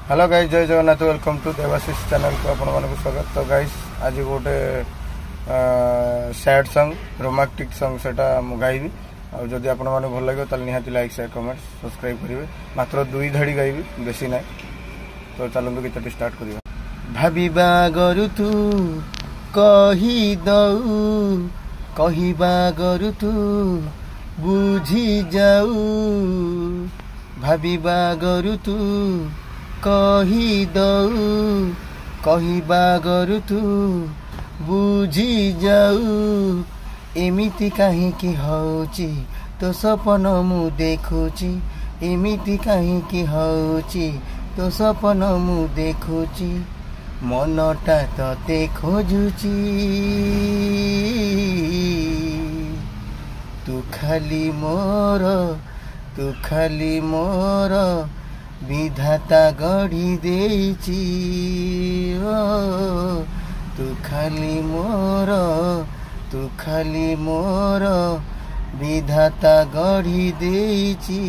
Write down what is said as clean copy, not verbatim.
Hello guys, जय Jagannath. Welcome to Debashish channel को आपण मानक स्वागत। तो गाइस आज गोटे सैड सॉन्ग रोमांटिक सॉन्ग सेटा मु गाइबी। और जदि आपण माने भल लागो त निहाती लाइक शेयर कमेंट सब्सक्राइब करिवे। मात्र 2 धड़ी गाइबी, बेसी नै। तो चलंतु गीतटी स्टार्ट करिवा। भाबिबा गरु तू कहि दउ, कहिबा गरु तू बुझी जाऊ, भाबिबा गरु तू कहि दउ, कहिबा गरु तू बुझी जाऊ। एमिति काहींकि हौची तो सपन मु देखुची, एमिति काहींकि हौची तो सपन मु देखुची। मनटा तते खोजुची, तू खाली मोर, तू खाली मोर विधाता गढ़ी देइची। तू खाली मोर, तू खाली मोर विधाता गढ़ी देइची।